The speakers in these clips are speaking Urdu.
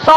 100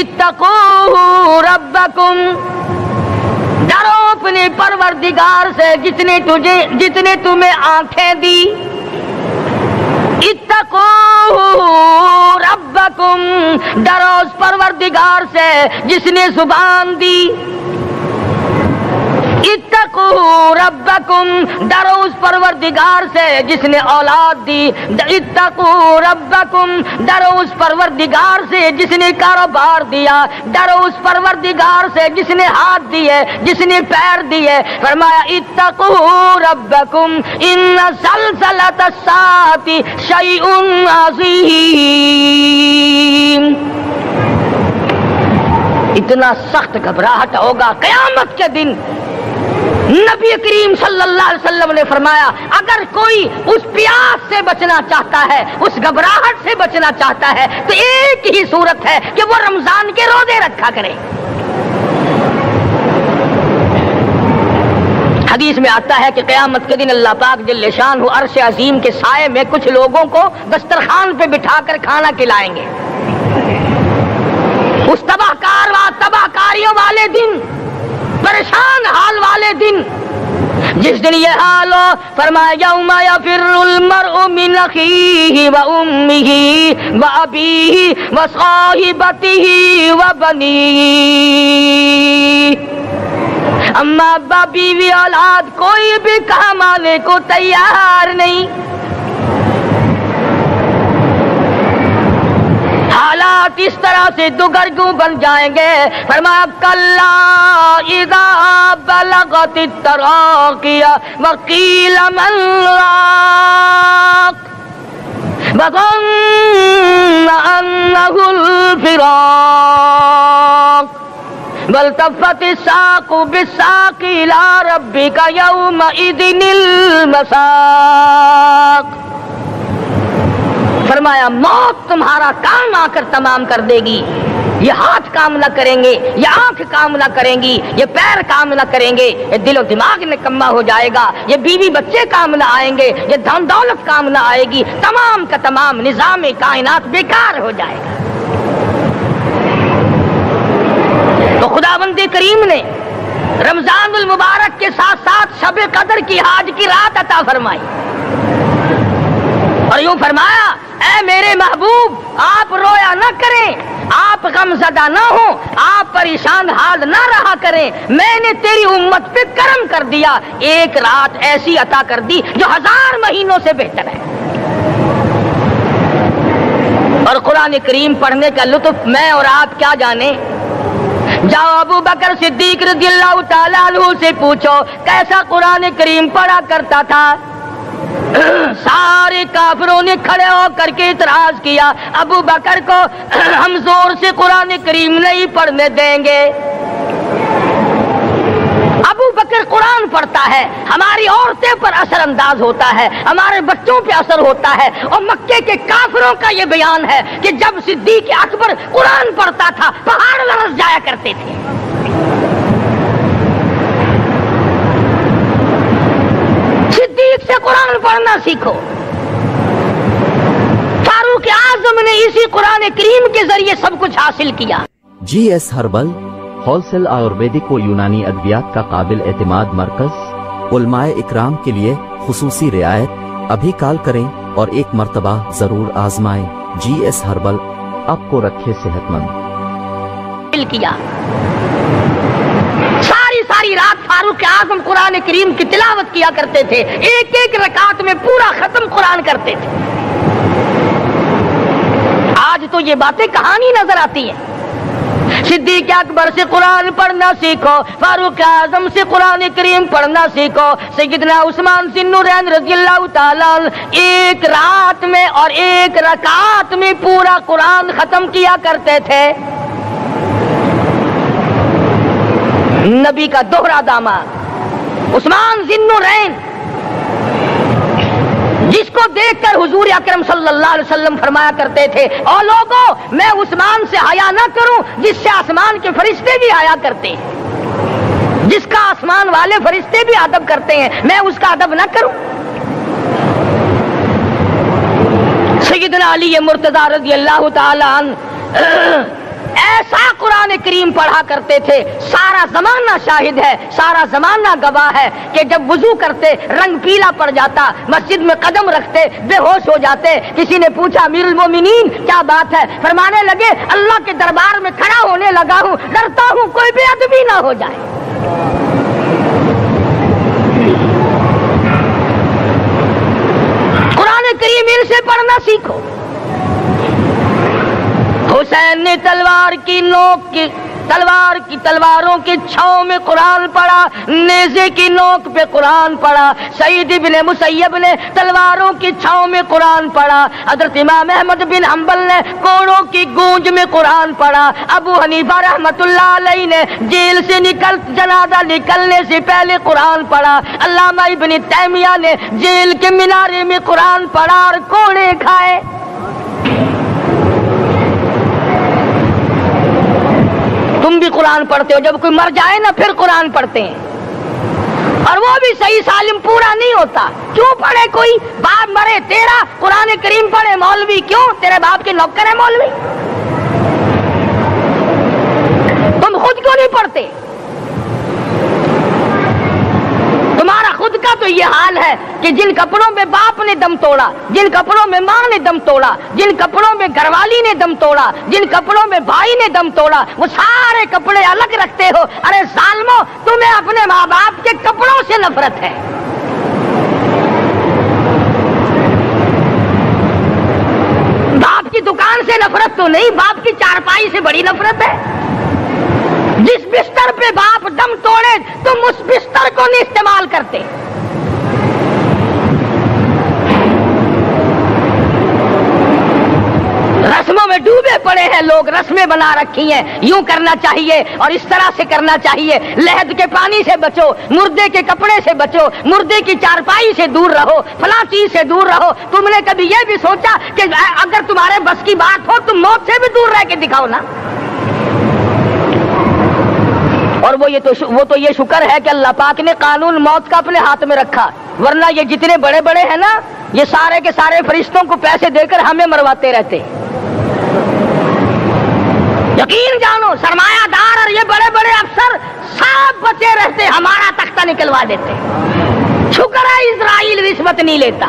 اتقوا ربکم، ڈرو اپنے پروردگار سے جتنے تمہیں آنکھیں دی. اتقوا ربکم، ڈرو اس پروردگار سے جس نے زبان دی. اتقوا ربکم، ڈرو اس پروردگار سے جس نے اولاد دی. اتقوا ربکم، ڈرو اس پروردگار سے جس نے کاروبار دیا. ڈرو اس پروردگار سے جس نے ہاتھ دیے، جس نے پیر دیے. فرمایا اتقوا ربکم ان زلزلۃ الساعۃ شیء عظیم. اتنا سخت گھبراہٹ ہوگا قیامت کے دن. نبی کریم صلی اللہ علیہ وسلم نے فرمایا اگر کوئی اس پیاس سے بچنا چاہتا ہے، اس گھبراہٹ سے بچنا چاہتا ہے، تو ایک ہی صورت ہے کہ وہ رمضان کے روزے رکھا کرے. حدیث میں آتا ہے کہ قیامت کے دن اللہ پاک جل شانہ عرش عظیم کے سائے میں کچھ لوگوں کو دسترخوان پہ بٹھا کر کھانا کھلائیں گے. اس تباہ کاریوں والے دن، پریشان حال والے دن، جس دن یہ حال ہو، فرمایا یوم یفر المرء من اخیہ و امہ و ابیہ و صاحبتہ و بنیہ. اما ابا بیوی اولاد کوئی بھی کام آنے کو تیار نہیں. حالات اس طرح سے دگرگوں بن جائیں گے. فرمایا کلا اذا بلغت التراقی وقیل من راق وظن انہ الفراق والتفت الساق بالساق الى ربک یومئذ المساق. فرمایا موت تمہارا کام آ کر تمام کر دے گی. یہ ہاتھ کام نہ کریں گے، یہ آنکھ کام نہ کریں گی، یہ پیر کام نہ کریں گے، یہ دل و دماغ نکما ہو جائے گا، یہ بیوی بچے کام نہ آئیں گے، یہ دھن دولت کام نہ آئے گی. تمام کا تمام نظام کائنات بیکار ہو جائے گا. تو خداوند کریم نے رمضان المبارک کے ساتھ ساتھ شب قدر کی حاج کی رات عطا فرمائی اور یوں فرمایا اے میرے محبوب آپ رویا نہ کریں، آپ غم زدہ نہ ہوں، آپ پریشان حال نہ رہا کریں. میں نے تیری امت پہ کرم کر دیا، ایک رات ایسی عطا کر دی جو 1000 مہینوں سے بہتر ہے. اور قرآن کریم پڑھنے کا لطف میں اور آپ کیا جانیں. جاؤ ابو بکر صدیق رضی اللہ تعالیٰ عنہ سے پوچھو کیسا قرآن کریم پڑھا کرتا تھا. سارے کافروں نے کھڑے ہو کر کے اعتراض کیا ابو بکر کو ہم زور سے قرآن کریم نہیں پڑھنے دیں گے. ابو بکر قرآن پڑھتا ہے، ہماری عورتیں پر اثر انداز ہوتا ہے، ہمارے بچوں پہ اثر ہوتا ہے. اور مکے کے کافروں کا یہ بیان ہے کہ جب صدیق اکبر قرآن پڑھتا تھا پہاڑ لرز جایا کرتے تھے. صدیق سے قرآن پڑھنا سیکھو. فاروق اعظم نے اسی قرآن کریم کے ذریعے سب کچھ حاصل کیا. G S herbal wholesale Ayurvedic و یونانی ادویات کا قابل اعتماد مرکز. علماء اکرام کے لیے خصوصی رعایت. ابھی کال کریں اور ایک مرتبہ ضرور آزمائیں. جی ایس ہربل آپ کو رکھے صحت مند. کیا ساری رات فاروق اعظم قرآن کریم کی تلاوت کیا کرتے تھے، ایک ایک رکعت میں پورا ختم قرآن کرتے تھے. آج تو یہ باتیں کہانی نظر آتی ہیں. صدیق اکبر سے قرآن پڑھنا سیکھو، فاروق اعظم سے قرآن کریم پڑھنا سیکھو. سیدنا عثمان ذی النورین رضی اللہ تعالیٰ ایک رات میں اور ایک رکعت میں پورا قرآن ختم کیا کرتے تھے. نبی کا دوہرا داماد عثمان ذی النورین، جس کو دیکھ کر حضور اکرم صلی اللہ علیہ وسلم فرمایا کرتے تھے او لوگوں میں عثمان سے حیا نہ کروں جس سے آسمان کے فرشتے بھی حیا کرتے ہیں، جس کا آسمان والے فرشتے بھی ادب کرتے ہیں، میں اس کا ادب نہ کروں. سیدنا علی مرتضی رضی اللہ تعالی عنہ ایسا قرآن کریم پڑھا کرتے تھے، سارا زمانہ شاہد ہے، سارا زمانہ گواہ ہے کہ جب وضو کرتے رنگ پیلا پڑ جاتا، مسجد میں قدم رکھتے بے ہوش ہو جاتے۔ کسی نے پوچھا امیر المومنین کیا بات ہے؟ فرمانے لگے اللہ کے دربار میں کھڑا ہونے لگا ہوں، ڈرتا ہوں کوئی بے ادبی نہ ہو جائے۔ قرآن کریم ان سے پڑھنا سیکھو۔ حسین نے تلواروں کی چھاؤں میں قرآن پڑھا، نیزے کی نوک پہ قرآن پڑھا۔ سعید بن مسیب نے تلواروں کی چھاؤں میں قرآن پڑھا۔ حضرت امام احمد بن حنبل نے کوڑوں کی گونج میں قرآن پڑھا۔ ابو حنیفہ رحمت اللہ علیہ نے جیل سے جنازہ نکلنے سے پہلے قرآن پڑھا۔ علامہ ابن تیمیہ نے جیل کے مینارے میں قرآن پڑھا اور کوڑے کھائے۔ تم بھی قرآن پڑھتے ہو، جب کوئی مر جائے نا پھر قرآن پڑھتے ہیں، اور وہ بھی صحیح سالم پورا نہیں ہوتا۔ کیوں پڑھے؟ کوئی باپ مرے تیرا قرآن کریم پڑھے مولوی، کیوں؟ تیرے باپ کے نوکر ہے مولوی؟ تم خود کیوں نہیں پڑھتے؟ تمہارا خود کا تو یہ حال ہے کہ جن کپڑوں میں باپ نے دم توڑا، جن کپڑوں میں ماں نے دم توڑا، جن کپڑوں میں گھر والی نے دم توڑا، جن کپڑوں میں بھائی نے دم توڑا، وہ سارے کپڑے الگ رکھتے ہو۔ ارے ظالمو، تمہیں اپنے ماں باپ کے کپڑوں سے نفرت ہے۔ باپ کی دکان سے نفرت تو نہیں، باپ کی چارپائی سے بڑی نفرت ہے۔ جس بستر پہ باپ دم توڑے تم اس بستر کو نہیں استعمال کرتے۔ رسموں میں ڈوبے پڑے ہیں لوگ، رسمیں بنا رکھی ہیں، یوں کرنا چاہیے اور اس طرح سے کرنا چاہیے۔ لہد کے پانی سے بچو، مردے کے کپڑے سے بچو، مردے کی چارپائی سے دور رہو، فلاں چیز سے دور رہو۔ تم نے کبھی یہ بھی سوچا کہ اگر تمہارے بس کی بات ہو تم موت سے بھی دور رہ کے دکھاؤ نا؟ اور وہ تو یہ شکر ہے کہ اللہ پاک نے قانون موت کا اپنے ہاتھ میں رکھا، ورنہ یہ جتنے بڑے بڑے ہیں نا، یہ سارے کے سارے فرشتوں کو پیسے دے کر ہمیں مرواتے رہتے۔ یقین جانو سرمایہ دار اور یہ بڑے بڑے افسر سب بچے رہتے، ہمارا تختہ نکلوا دیتے۔ شکر ہے اسرائیل رشوت نہیں لیتا۔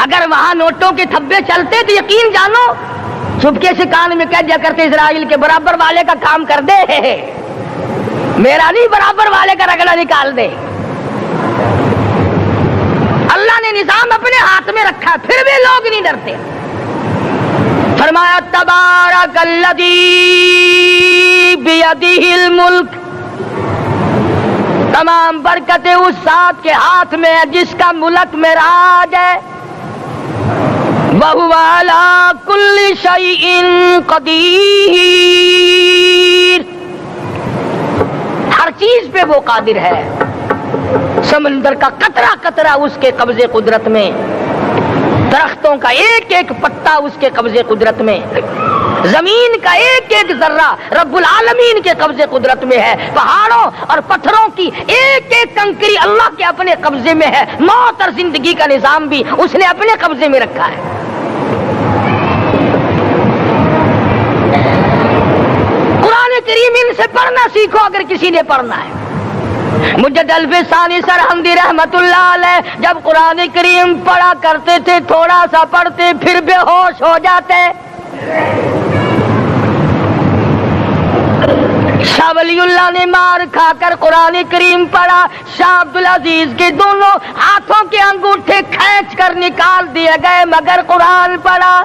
اگر وہاں نوٹوں کے تھبے چلتے تو یقین جانو چپکے سے کان میں کہہ دیا کرتے اسرائیل کے برابر والے کا کام کر دے، میرا نہیں برابر والے کا رگڑا نکال دے۔ اللہ نے نظام اپنے ہاتھ میں رکھا پھر بھی لوگ نہیں ڈرتے۔ فرمایا تبارک الذی بیدہ الملک، تمام برکتیں اس ذات کے ہاتھ میں ہے جس کا ملک میں راج ہے۔ وَهُوَ عَلَى كُلِّ شَيْءٍ قَدِيرٌ، ہر چیز پہ وہ قادر ہے۔ سمندر کا قطرہ قطرہ اس کے قبضے قدرت میں، درختوں کا ایک ایک پتا اس کے قبضے قدرت میں، زمین کا ایک ایک ذرہ رب العالمین کے قبضے قدرت میں ہے، پہاڑوں اور پتھروں کی ایک ایک کنکری اللہ کے اپنے قبضے میں ہے، موت اور زندگی کا نظام بھی اس نے اپنے قبضے میں رکھا ہے۔ قرآن کریم ان سے پڑھنا سیکھو اگر کسی نے پڑھنا ہے۔ مجد الفسانی سرہندی رحمت اللہ علیہ جب قرآن کریم پڑھا کرتے تھے تھوڑا سا پڑھتے پھر بے ہوش ہو جاتے۔ شاہ ولی اللہ نے مار کھا کر قرآن کریم پڑھا، شاہ عبدالعزیز کے دونوں ہاتھوں کے انگوٹھے کھینچ کر نکال دیے گئے مگر قرآن پڑھا۔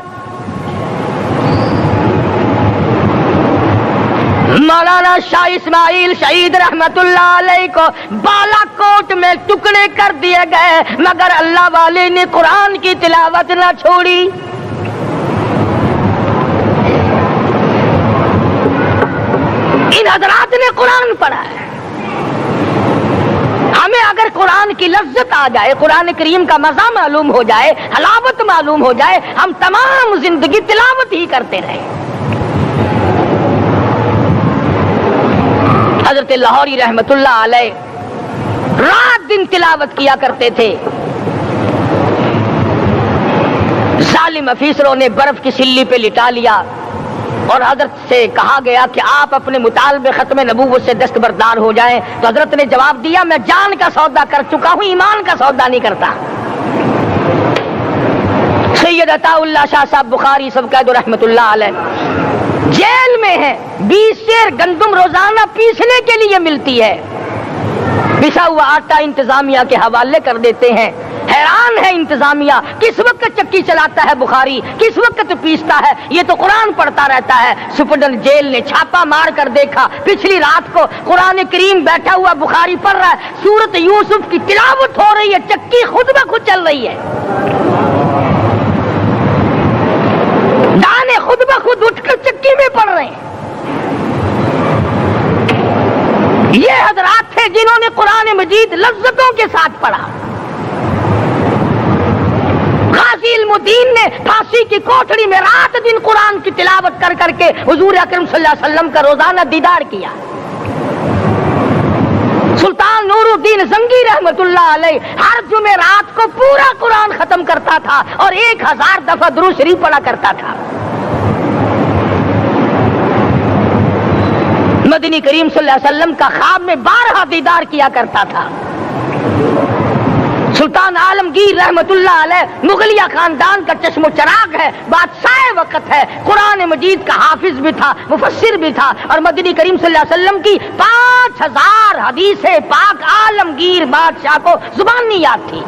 مولانا شاہ اسماعیل شہید رحمت اللہ علیہ کو بالا کوٹ میں ٹکڑے کر دیے گئے مگر اللہ والے نے قرآن کی تلاوت نہ چھوڑی۔ ان حضرات نے قرآن پڑھا ہے۔ ہمیں اگر قرآن کی لذت آ جائے، قرآن کریم کا مزہ معلوم ہو جائے، حلاوت معلوم ہو جائے، ہم تمام زندگی تلاوت ہی کرتے رہیں۔ حضرت لاہوری رحمت اللہ علیہ رات دن تلاوت کیا کرتے تھے۔ ظالم افیسروں نے برف کی سلی پہ لٹا لیا اور حضرت سے کہا گیا کہ آپ اپنے مطالبے ختم نبوت سے دستبردار ہو جائیں. تو حضرت نے جواب دیا میں جان کا سودا کر چکا ہوں، ایمان کا سودا نہیں کرتا. سید عطا اللہ شاہ صاحب بخاری سب قید رحمت اللہ علیہ جیل میں ہیں. 20 سیر گندم روزانہ پیسنے کے لیے ملتی ہے. پسا ہوا آٹا انتظامیہ کے حوالے کر دیتے ہیں. حیران ہے انتظامیہ، کس وقت چکی چلاتا ہے بخاری، کس وقت پیستا ہے، یہ تو قرآن پڑھتا رہتا ہے. سپرڈنٹ جیل نے چھاپا مار کر دیکھا، پچھلی رات کو قرآن کریم بیٹھا ہوا بخاری پڑھ رہا ہے، سورت یوسف کی تلاوت ہو رہی ہے، چکی خود بخود چل رہی ہے. دانے خود بخود اٹھ کر چکی میں پڑھ رہے ہیں. یہ حضرات تھے جنہوں نے قرآن مجید لذتوں کے ساتھ پڑھا. غازی علم الدین نے پھانسی کی کوٹڑی میں رات دن قرآن کی تلاوت کر کر کے حضور اکرم صلی اللہ علیہ وسلم کا روزانہ دیدار کیا. سلطان نور الدین زنگی رحمت اللہ علیہ ہر جمعرات کو پورا قرآن ختم کرتا تھا اور 1000 دفعہ درود شریف پڑھا کرتا تھا. مدنی کریم صلی اللہ علیہ وسلم کا خواب میں 12 دیدار کیا کرتا تھا. سلطان عالمگیر رحمت اللہ علیہ مغلیہ خاندان کا چشم و چراغ ہے، بادشاہ وقت ہے، قرآن مجید کا حافظ بھی تھا، مفسر بھی تھا، اور مدنی کریم صلی اللہ علیہ وسلم کی 5000 حدیث پاک عالمگیر بادشاہ کو زبانی یاد تھی.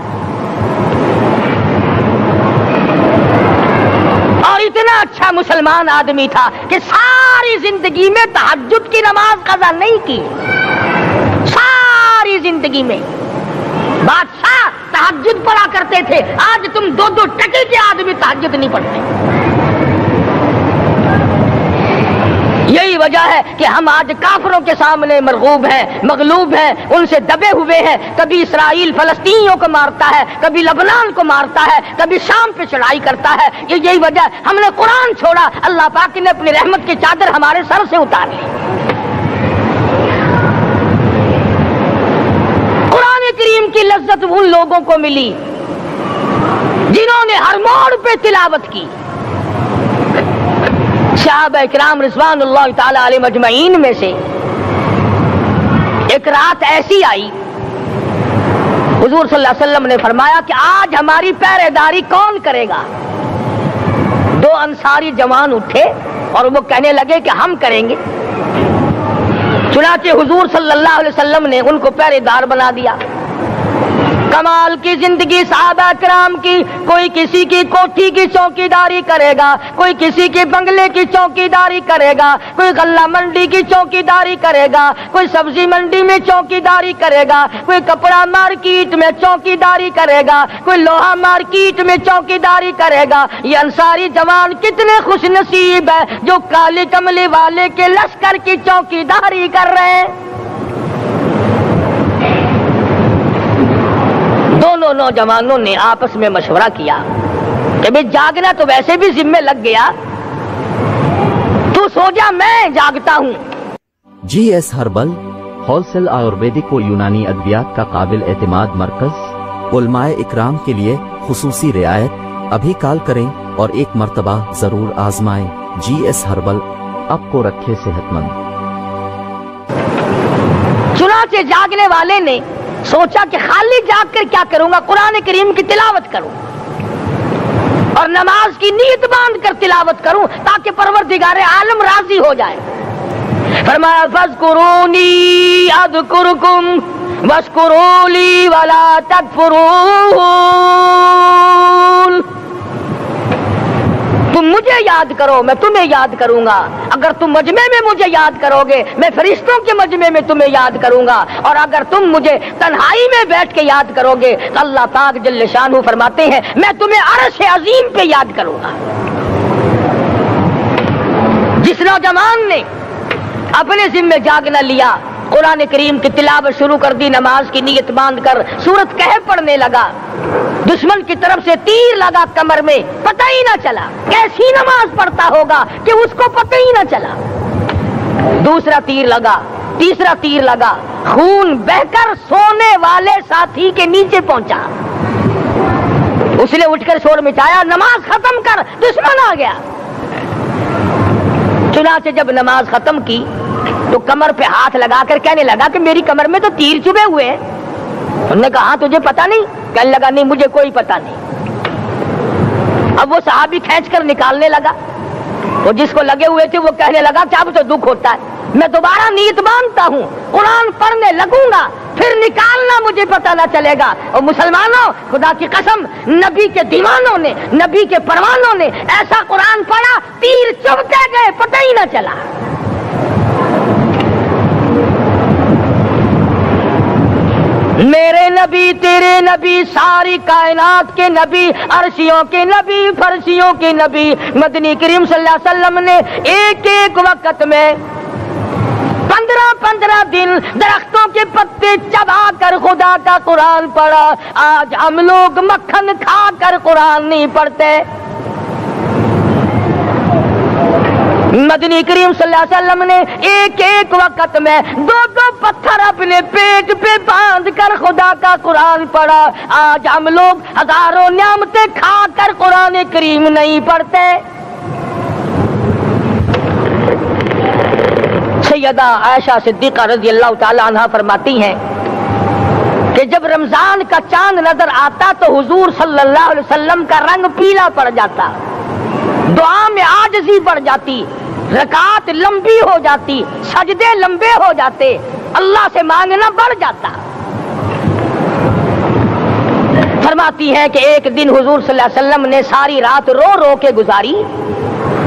اور اتنا اچھا مسلمان آدمی تھا کہ ساری زندگی میں تہجد کی نماز قضا نہیں کی. ساری زندگی میں بادشاہ تہجد پڑھا کرتے تھے. آج تم 2 ٹکے کے آدمی تہجد نہیں پڑھتے. یہی وجہ ہے کہ ہم آج کافروں کے سامنے مرغوب ہیں، مغلوب ہیں، ان سے دبے ہوئے ہیں. کبھی اسرائیل فلسطینیوں کو مارتا ہے، کبھی لبنان کو مارتا ہے، کبھی شام پہ چڑھائی کرتا ہے. یہی وجہ ہے ہم نے قرآن چھوڑا، اللہ پاک نے اپنی رحمت کی چادر ہمارے سر سے اتار لی. قرآن کریم کی لذت ان لوگوں کو ملی جنہوں نے ہر موڑ پہ تلاوت کی. صحابہ اکرام رضوان اللہ تعالی علیہ مجمعین میں سے ایک رات ایسی آئی، حضور صلی اللہ علیہ وسلم نے فرمایا کہ آج ہماری پہرے داری کون کرے گا؟ 2 انصاری جوان اٹھے اور وہ کہنے لگے کہ ہم کریں گے. چنانچہ حضور صلی اللہ علیہ وسلم نے ان کو پہرے دار بنا دیا. کمال کی زندگی صحابہ کرام کی. کوئی کسی کی کوٹھی کی چوکیداری کرے گا، کوئی کسی کے بنگلے کی چوکیداری کرے گا، کوئی غلہ منڈی کی چوکیداری کرے گا، کوئی سبزی منڈی میں چوکیداری کرے گا، کوئی کپڑا مارکیٹ میں چوکیداری کرے گا، کوئی لوہا مارکیٹ میں چوکیداری کرے گا. یہ انصاری جوان کتنے خوش نصیب ہے جو کالے کملے والے کے لشکر کی چوکیداری کر رہے ہیں. دونوں نوجوانوں نے آپس میں مشورہ کیا کہ بھئی جاگنا تو ویسے بھی ذمہ لگ گیا، تو سو جا میں جاگتا ہوں. G S herbal wholesale Ayurvedic و یونانی ادویات کا قابل اعتماد مرکز. علماء اکرام کے لیے خصوصی رعایت. ابھی کال کریں اور ایک مرتبہ ضرور آزمائیں. جی ایس ہربل آپ کو رکھے صحت مند. چنانچہ جاگنے والے نے سوچا کہ خالی جاگ کر کیا کروں گا، قرآن کریم کی تلاوت کروں اور نماز کی نیت باندھ کر تلاوت کروں تاکہ پروردگار عالم راضی ہو جائے. فرمایا فاذکرونی اذکرکم واشکروا لی ولا تکفرون. تم مجھے یاد کرو میں تمہیں یاد کروں گا. اگر تم مجمع میں مجھے یاد کرو گے میں فرشتوں کے مجمع میں تمہیں یاد کروں گا، اور اگر تم مجھے تنہائی میں بیٹھ کے یاد کرو گے تو اللہ پاک جل شانہ فرماتے ہیں میں تمہیں عرش عظیم پہ یاد کروں گا. جس نوجوان نے اپنے ذمہ جاگنا لیا، قرآن کریم کی تلاوت شروع کر دی، نماز کی نیت باندھ کر سورت کہف پڑھنے لگا. دشمن کی طرف سے تیر لگا کمر میں، پتہ ہی نہ چلا کیسی نماز پڑھتا ہوگا کہ اس کو پتہ ہی نہ چلا. دوسرا تیر لگا، تیسرا تیر لگا، خون بہہ کر سونے والے ساتھی کے نیچے پہنچا. اس نے اٹھ کر شور مچایا نماز ختم کر دشمن آ گیا. چنانچہ جب نماز ختم کی تو کمر پہ ہاتھ لگا کر کہنے لگا کہ میری کمر میں تو تیر چبھے ہوئے ہیں. انہوں نے کہا تجھے پتا نہیں؟ کہنے لگا نہیں مجھے کوئی پتا نہیں. اب وہ صحابی کھینچ کر نکالنے لگا. وہ جس کو لگے ہوئے تھے وہ کہنے لگا کہ اب تو دکھ ہوتا ہے, میں دوبارہ نیت باندھتا ہوں, قرآن پڑھنے لگوں گا, پھر نکالنا مجھے پتہ نہ چلے گا. اور مسلمانوں خدا کی قسم نبی کے دیوانوں نے, نبی کے پروانوں نے ایسا قرآن پڑھا تیر چبھتے گئے پتہ ہی نہ چلا. میرے نبی تیرے نبی ساری کائنات کے نبی, عرشیوں کے نبی, فرشیوں کے نبی مدنی کریم صلی اللہ علیہ وسلم نے ایک ایک وقت میں 15 دن درختوں کے پتے چبا کر خدا کا قرآن پڑھا. آج ہم لوگ مکھن کھا کر قرآن نہیں پڑھتے. مدنی کریم صلی اللہ علیہ وسلم نے ایک ایک وقت میں 2 پتھر اپنے پیٹ پہ باندھ کر خدا کا قرآن پڑھا. آج ہم لوگ ہزاروں نعمتیں کھا کر قرآن کریم نہیں پڑھتے. سیدہ عائشہ صدیقہ رضی اللہ تعالی عنہ فرماتی ہیں کہ جب رمضان کا چاند نظر آتا تو حضور صلی اللہ علیہ وسلم کا رنگ پیلا پڑ جاتا, دعا میں عاجزی بڑھ جاتی, رکعات لمبی ہو جاتی, سجدے لمبے ہو جاتے, اللہ سے مانگنا بڑھ جاتا. فرماتی ہے کہ ایک دن حضور صلی اللہ علیہ وسلم نے ساری رات رو رو کے گزاری.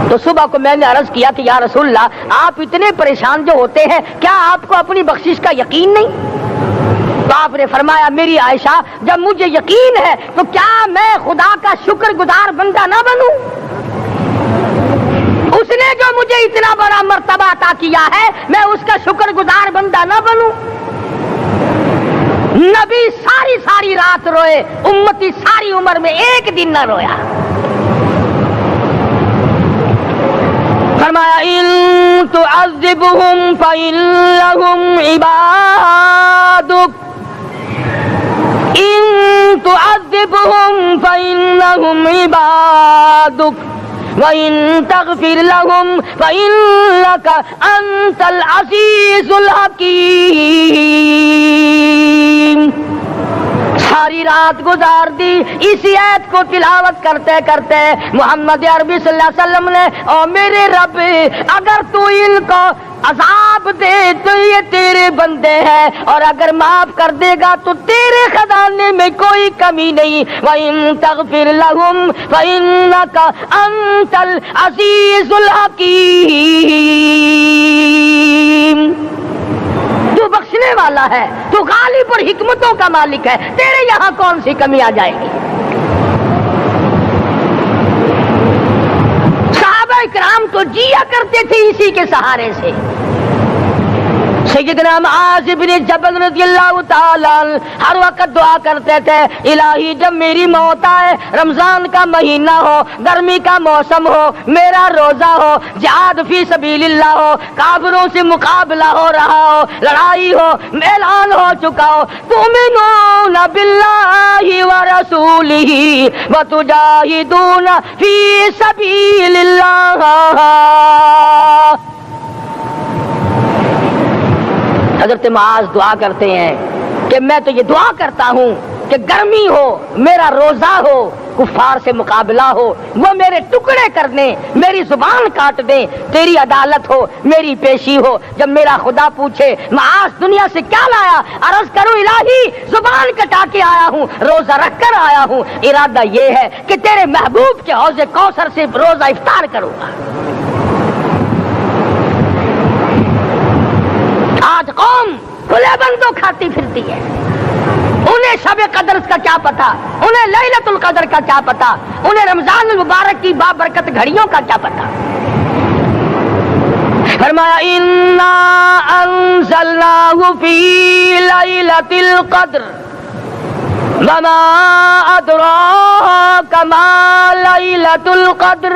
تو صبح کو میں نے عرض کیا کہ یا رسول اللہ آپ اتنے پریشان جو ہوتے ہیں کیا آپ کو اپنی بخشش کا یقین نہیں؟ تو آپ نے فرمایا میری عائشہ جب مجھے یقین ہے تو کیا میں خدا کا شکر گزار بندہ نہ بنوں؟ اس نے جو مجھے اتنا بڑا مرتبہ عطا کیا ہے میں اس کا شکر گزار بندہ نہ بنوں؟ نبی ساری رات روئے, امتی ساری عمر میں ایک دن نہ رویا. فرمایا ان تعذبهم فإنهم عبادك, ان تعذبهم فإنهم عبادك وَإِن تَغْفِرْ لَهُمْ فَإِنَّكَ أَنْتَ الْعَزِيزُ الْحَكِيمُ. ساری رات گزار دی اسی آیت کو تلاوت کرتے کرتے. محمد عربی صلی اللہ علیہ وسلم نے او میرے رب اگر تو ان کو عذاب دے تو یہ تیرے بندے ہیں, اور اگر معاف کر دے گا تو تیرے خزانے میں کوئی کمی نہیں. وَإِن تَغْفِرْ لَهُمْ فَإِنَّكَ أَنْتَ الْعَزِيزُ الْحَكِيمُ. تو بخشنے والا ہے, تو غالب اور حکمتوں کا مالک ہے, تیرے یہاں کون سی کمی آ جائے گی؟ صحابہ کرام تو جیا کرتے تھے اسی کے سہارے سے. سیدنا معاذ بن جبل رضی اللہ تعالیٰ ہر وقت دعا کرتے تھے الہی جب میری موت آئے, رمضان کا مہینہ ہو, گرمی کا موسم ہو, میرا روزہ ہو, جہاد فی سبیل اللہ ہو, کافروں سے مقابلہ ہو رہا ہو, لڑائی ہو, اعلان ہو چکا ہو, تؤمنون باللہ ورسولہ وتجاہدون فی سبیل اللہ. حضرت معاذ دعا کرتے ہیں کہ میں تو یہ دعا کرتا ہوں کہ گرمی ہو, میرا روزہ ہو, کفار سے مقابلہ ہو, وہ میرے ٹکڑے کر دیں, میری زبان کاٹ دیں, تیری عدالت ہو, میری پیشی ہو. جب میرا خدا پوچھے معاذ دنیا سے کیا لایا, عرض کروں الہی زبان کٹا کے آیا ہوں, روزہ رکھ کر آیا ہوں, ارادہ یہ ہے کہ تیرے محبوب کے حوض کوثر سے روزہ افطار کروں گا. آج قوم کھلے بندوں کھاتی پھرتی ہے, انہیں شب قدر کا کیا پتا, انہیں لیلۃ القدر کا کیا پتا, انہیں رمضان المبارک کی بابرکت گھڑیوں کا کیا پتا. فرمایا انا انزلناہ فی لیلۃ القدر وما ادراک ما لیلۃ القدر.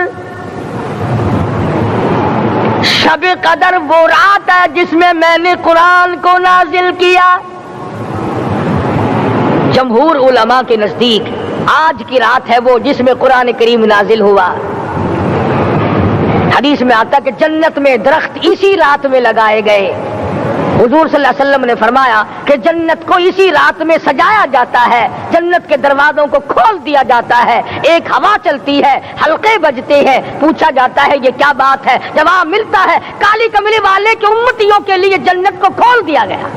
شب قدر وہ رات ہے جس میں میں نے قرآن کو نازل کیا. جمہور علماء کے نزدیک آج کی رات ہے وہ جس میں قرآن کریم نازل ہوا۔ حدیث میں آتا کہ جنت میں درخت اسی رات میں لگائے گئے۔ حضور صلی اللہ علیہ وسلم نے فرمایا کہ جنت کو اسی رات میں سجایا جاتا ہے، جنت کے دروازوں کو کھول دیا جاتا ہے، ایک ہوا چلتی ہے، حلقے بجتے ہیں، پوچھا جاتا ہے یہ کیا بات ہے، جواب ملتا ہے کالی کملی والے کے امتیوں کے لیے جنت کو کھول دیا گیا۔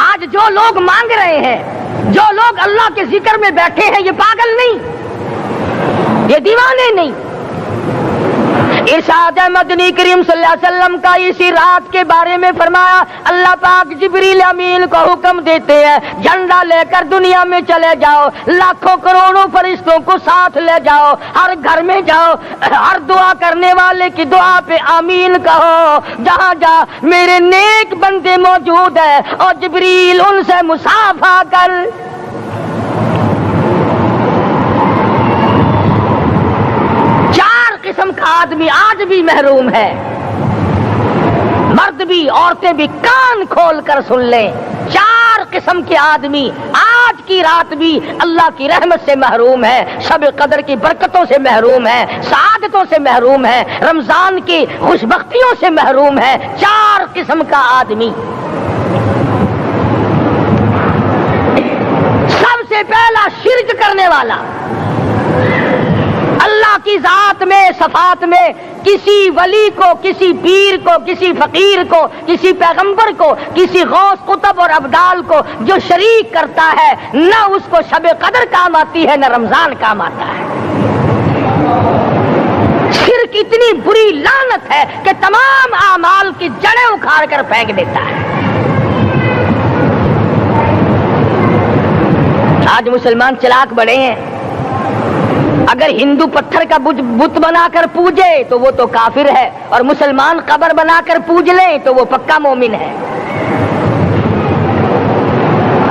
آج جو لوگ مانگ رہے ہیں، جو لوگ اللہ کے ذکر میں بیٹھے ہیں، یہ پاگل نہیں، یہ دیوانے نہیں۔ ارشاد مدنی کریم صلی اللہ علیہ وسلم کا اسی رات کے بارے میں فرمایا، اللہ پاک جبریل امین کو حکم دیتے ہیں جھنڈا لے کر دنیا میں چلے جاؤ، لاکھوں کروڑوں فرشتوں کو ساتھ لے جاؤ، ہر گھر میں جاؤ، ہر دعا کرنے والے کی دعا پہ آمین کہو، جہاں جا میرے نیک بندے موجود ہیں اور جبریل ان سے مصافحہ کر۔ قسم کا آدمی آج بھی محروم ہے، مرد بھی عورتیں بھی کان کھول کر سن لیں، 4 قسم کے آدمی آج کی رات بھی اللہ کی رحمت سے محروم ہے، شب قدر کی برکتوں سے محروم ہے، سعادتوں سے محروم ہے، رمضان کی خوشبختیوں سے محروم ہے۔ 4 قسم کا آدمی۔ سب سے پہلا شرک کرنے والا، اللہ کی ذات میں صفات میں کسی ولی کو، کسی پیر کو، کسی فقیر کو، کسی پیغمبر کو، کسی غوث قطب اور ابدال کو جو شریک کرتا ہے، نہ اس کو شب قدر کام آتی ہے، نہ رمضان کام آتا ہے۔ شرک اتنی بری لعنت ہے کہ تمام اعمال کی جڑیں اکھاڑ کر پھینک دیتا ہے۔ آج مسلمان چلاک بڑے ہیں، اگر ہندو پتھر کا بت بنا کر پوجے تو وہ تو کافر ہے، اور مسلمان قبر بنا کر پوج لیں تو وہ پکا مومن ہے۔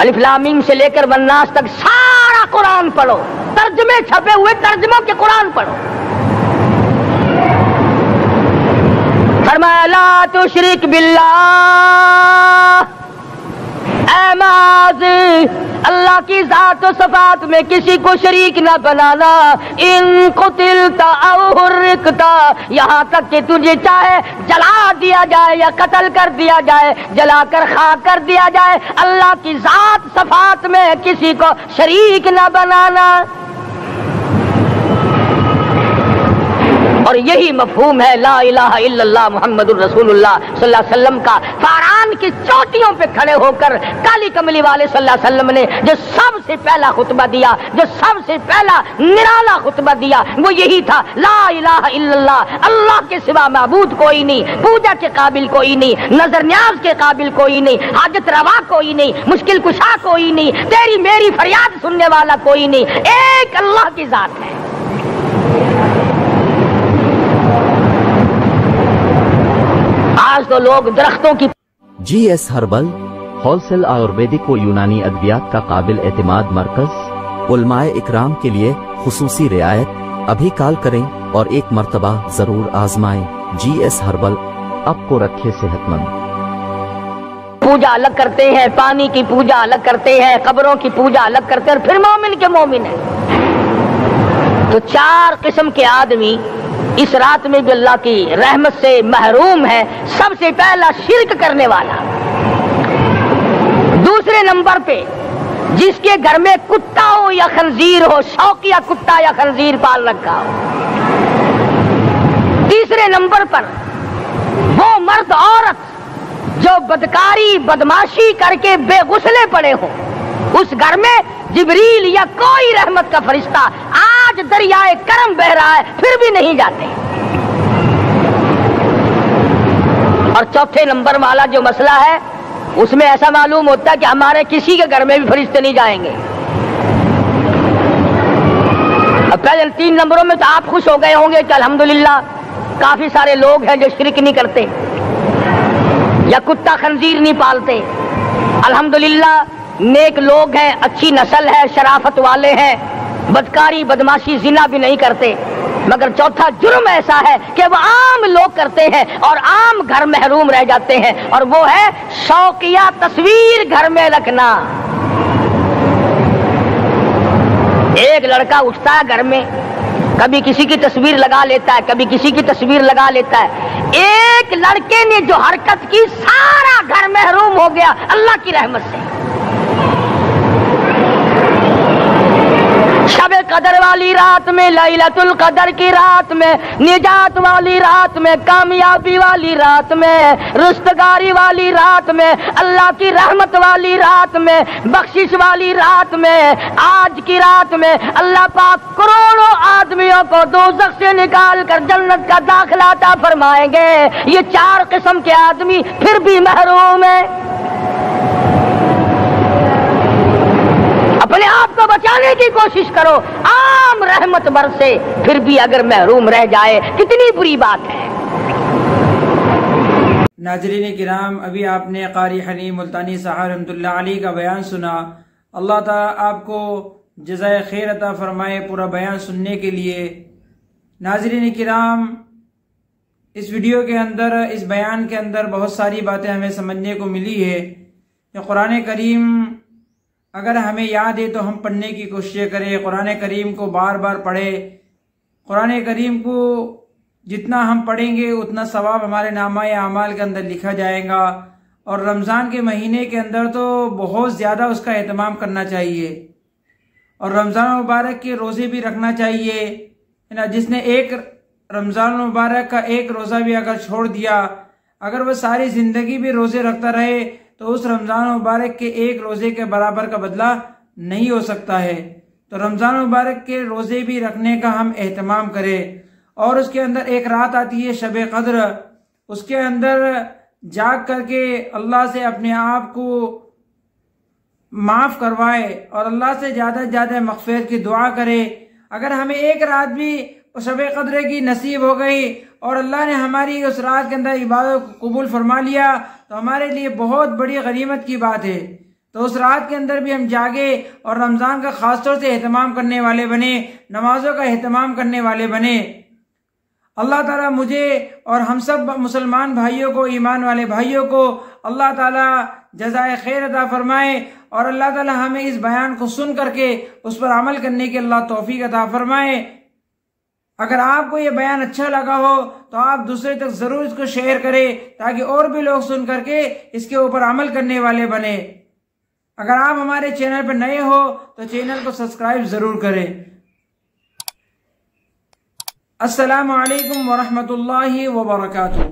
الف لام میم سے لے کر والناس تک سارا قرآن پڑھو، ترجمے چھپے ہوئے ترجموں کے قرآن پڑھو۔ فرمایا لا تشرک باللہ، اے معاذ اللہ کی ذات و صفات میں کسی کو شریک نہ بنانا، ان قتلتا او حرقتا، یہاں تک کہ تجھے چاہے جلا دیا جائے یا قتل کر دیا جائے، جلا کر خاک کر دیا جائے، اللہ کی ذات صفات میں کسی کو شریک نہ بنانا۔ اور یہی مفہوم ہے لا الہ الا اللہ محمد الرسول اللہ صلی اللہ علیہ وسلم کا۔ فاران کی چوٹیوں پہ کھڑے ہو کر کالی کملی والے صلی اللہ علیہ وسلم نے جو سب سے پہلا خطبہ دیا، جو سب سے پہلا نرالا خطبہ دیا، وہ یہی تھا لا الہ الا اللہ، اللہ کے سوا معبود کوئی نہیں، پوجا کے قابل کوئی نہیں، نظر نیاز کے قابل کوئی نہیں، حاجت روا کوئی نہیں، مشکل کشا کوئی نہیں، تیری میری فریاد سننے والا کوئی نہیں، ایک اللہ کی ذات ہے۔ آج تو لوگ درختوں کی G S herbal wholesale Ayurvedic و یونانی ادویات کا قابل اعتماد مرکز، علماء اکرام کے لیے خصوصی رعایت، ابھی کال کریں اور ایک مرتبہ ضرور آزمائیں۔ جی ایس ہربل آپ کو رکھے صحت مند۔ پوجا الگ کرتے ہیں، پانی کی پوجا الگ کرتے ہیں، قبروں کی پوجا الگ کرتے ہیں، پھر مومن کے مومن ہیں۔ تو 4 قسم کے آدمی اس رات میں جو اللہ کی رحمت سے محروم ہے۔ سب سے پہلا شرک کرنے والا، دوسرے نمبر پہ جس کے گھر میں کتا ہو یا خنزیر ہو، شوقیہ کتا یا خنزیر پال رکھا ہو، تیسرے نمبر پر وہ مرد عورت جو بدکاری بدماشی کر کے بے غسلے پڑے ہوں، اس گھر میں جبریل یا کوئی رحمت کا فرشتہ آج دریائے کرم بہ رہا ہے پھر بھی نہیں جاتے۔ اور چوتھے نمبر والا جو مسئلہ ہے، اس میں ایسا معلوم ہوتا ہے کہ ہمارے کسی کے گھر میں بھی فرشتے نہیں جائیں گے۔ اب پہلے 3 نمبروں میں تو آپ خوش ہو گئے ہوں گے کہ الحمدللہ کافی سارے لوگ ہیں جو شرک نہیں کرتے یا کتا خنزیر نہیں پالتے، الحمدللہ نیک لوگ ہیں، اچھی نسل ہے، شرافت والے ہیں، بدکاری بدماشی زنا بھی نہیں کرتے۔ مگر چوتھا جرم ایسا ہے کہ وہ عام لوگ کرتے ہیں اور عام گھر محروم رہ جاتے ہیں، اور وہ ہے شوقیہ تصویر گھر میں رکھنا۔ ایک لڑکا اٹھتا ہے گھر میں، کبھی کسی کی تصویر لگا لیتا ہے، کبھی کسی کی تصویر لگا لیتا ہے۔ ایک لڑکے نے جو حرکت کی، سارا گھر محروم ہو گیا اللہ کی رحمت سے۔ شب قدر والی رات میں، لیلۃ القدر کی رات میں، نجات والی رات میں، کامیابی والی رات میں، رستگاری والی رات میں، اللہ کی رحمت والی رات میں، بخشش والی رات میں، آج کی رات میں اللہ پاک کروڑوں آدمیوں کو دوزخ سے نکال کر جنت کا داخلہ عطا فرمائیں گے۔ یہ 4 قسم کے آدمی پھر بھی محروم ہیں۔ اپنے آپ کو بچانے کی کوشش کرو، عام رحمت برسے، پھر بھی اگر محروم رہ جائے کتنی بری بات ہے۔ ناظرین کرام، ابھی آپ نے قاری حنیم ملتانی صاحب رحمۃ اللہ علیہ کا بیان سنا۔ اللہ تعالیٰ آپ کو جزائے خیر عطا فرمائے پورا بیان سننے کے لیے۔ ناظرین کرام، اس ویڈیو کے اندر، اس بیان کے اندر بہت ساری باتیں ہمیں سمجھنے کو ملی ہے کہ قرآن کریم اگر ہمیں یاد ہے تو ہم پڑھنے کی کوشش کریں، قرآن کریم کو بار بار پڑھیں۔ قرآن کریم کو جتنا ہم پڑھیں گے اتنا ثواب ہمارے نامہ اعمال کے اندر لکھا جائے گا، اور رمضان کے مہینے کے اندر تو بہت زیادہ اس کا اہتمام کرنا چاہیے، اور رمضان مبارک کے روزے بھی رکھنا چاہیے۔ جس نے ایک رمضان مبارک کا ایک روزہ بھی اگر چھوڑ دیا، اگر وہ ساری زندگی بھی روزے رکھتا رہے تو اس رمضان مبارک کے ایک روزے کے برابر کا بدلہ نہیں ہو سکتا ہے۔ تو رمضان مبارک کے روزے بھی رکھنے کا ہم اہتمام کریں، اور اس کے اندر ایک رات آتی ہے شب قدر، اس کے اندر جاگ کر کے اللہ سے اپنے آپ کو معاف کروائے اور اللہ سے زیادہ سے زیادہ مغفرت کی دعا کرے۔ اگر ہمیں ایک رات بھی شب قدر کی نصیب ہو گئی اور اللہ نے ہماری اس رات کے اندر عبادت کو قبول فرما لیا تو ہمارے لیے بہت بڑی غنیمت کی بات ہے۔ تو اس رات کے اندر بھی ہم جاگے اور رمضان کا خاص طور سے اہتمام کرنے والے بنے، نمازوں کا اہتمام کرنے والے بنے۔ اللہ تعالیٰ مجھے اور ہم سب مسلمان بھائیوں کو، ایمان والے بھائیوں کو اللہ تعالیٰ جزائے خیر عطا فرمائے، اور اللہ تعالیٰ ہمیں اس بیان کو سن کر کے اس پر عمل کرنے کی اللہ توفیق عطا فرمائے۔ اگر آپ کو یہ بیان اچھا لگا ہو تو آپ دوسرے تک ضرور اس کو شیئر کریں تاکہ اور بھی لوگ سن کر کے اس کے اوپر عمل کرنے والے بنے۔ اگر آپ ہمارے چینل پر نئے ہو تو چینل کو سبسکرائب ضرور کریں۔ السلام علیکم ورحمۃ اللہ وبرکاتہ۔